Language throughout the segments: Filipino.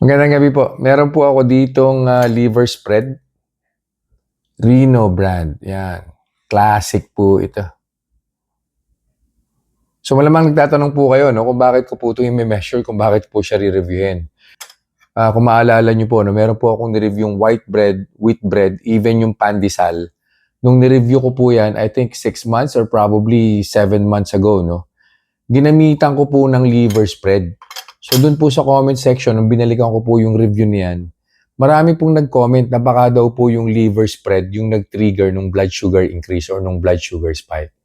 Magandang gabi po. Meron po ako ditong liver spread. Reno brand. Yan. Classic po ito. So malamang nagtatanong po kayo no, kung bakit ko po ito yung measure, kung bakit po siya re-reviewin. Kung maalala nyo po, no, meron po akong nireview yung white bread, wheat bread, even yung pandesal. Nung nireview ko po yan, I think 6 months or probably 7 months ago, no? Ginamitan ko po ng liver spread. So dun po sa comment section, nung binalikan ko po yung review niyan, marami pong nag-comment na baka daw po yung liver spread yung nag-trigger ng blood sugar increase or ng blood sugar spike.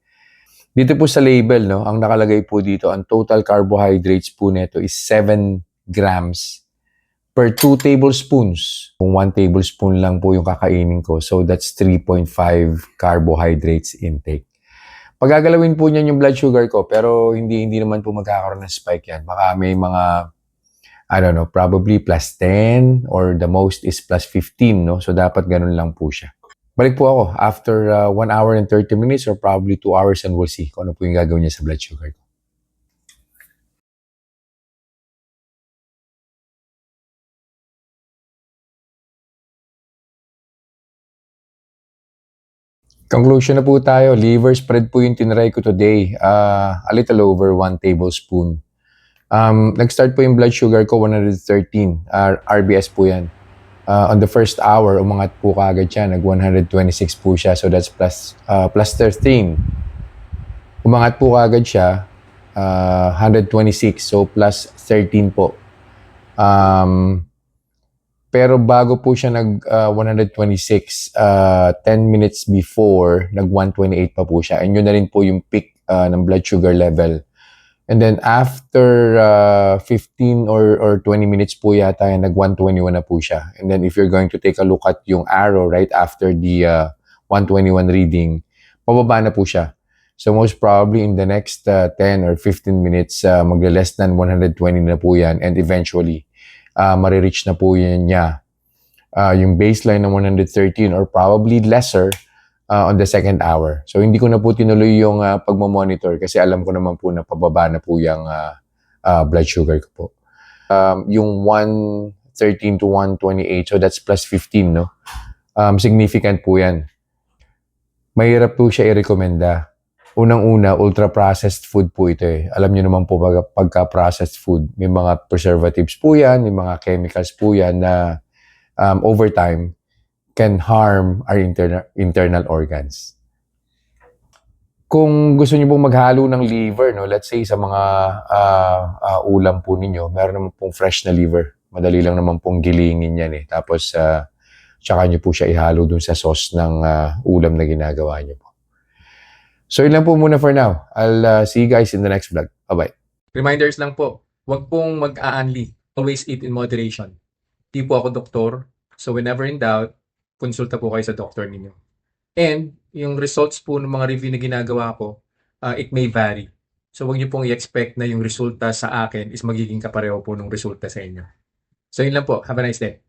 Dito po sa label, no, ang nakalagay po dito, ang total carbohydrates po nito is 7 grams per 2 tablespoons. Kung 1 tablespoon lang po yung kakainin ko, so that's 3.5 carbohydrates intake. Pagagalawin po niyan yung blood sugar ko, pero hindi naman po magkakaroon ng spike yan. Baka may mga, I don't know, probably plus 10 or the most is plus 15, no? So, dapat ganun lang po siya. Balik po ako after 1 hour and 30 minutes or probably 2 hours and we'll see kung ano po yung gagawin niya sa blood sugar ko. Conclusion na po tayo. Liver spread po yung tinry ko today. A little over 1 tablespoon. Nag-start po yung blood sugar ko 113. RBS po yan. On the first hour, umangat po kaagad siya. Nag-126 po siya. So that's plus 13. Umangat po kaagad siya. 126. So plus 13 po. Pero bago po siya nag 126, 10 minutes before, nag 128 pa po siya. And yun na rin po yung peak ng blood sugar level. And then after 15 or 20 minutes po yata, nag 121 na po siya. And then if you're going to take a look at yung arrow right after the 121 reading, pababa na po siya. So most probably in the next 10 or 15 minutes, magle-less than 120 na po yan. And eventually, marireach na po yan niya yung baseline ng 113 or probably lesser on the second hour. So hindi ko na po tinuloy yung pagmamonitor kasi alam ko naman po na pababa na po yung blood sugar ko po. Yung 113 to 128, so that's plus 15, no? Significant po yan. Mahirap po siya i-recommenda. Unang-una, ultra-processed food po ito eh. Alam niyo naman po pagka-processed food, may mga preservatives po yan, may mga chemicals po yan na over time can harm our internal organs. Kung gusto niyo pong maghalo ng liver, no, let's say sa mga ulam po ninyo, meron naman pong fresh na liver. Madali lang naman pong gilingin yan eh. Tapos, tsaka niyo po siya ihalo dun sa sauce ng ulam na ginagawa niyo po. So, yun lang po muna for now. I'll see you guys in the next vlog. Bye-bye. Reminders lang po, huwag pong mag-aanli. Always eat in moderation. Di po ako doktor, so whenever in doubt, konsulta po kayo sa doktor ninyo. And yung results po ng mga review na ginagawa ko, it may vary. So huwag niyo pong i-expect na yung resulta sa akin is magiging kapareho po ng resulta sa inyo. So yun lang po. Have a nice day.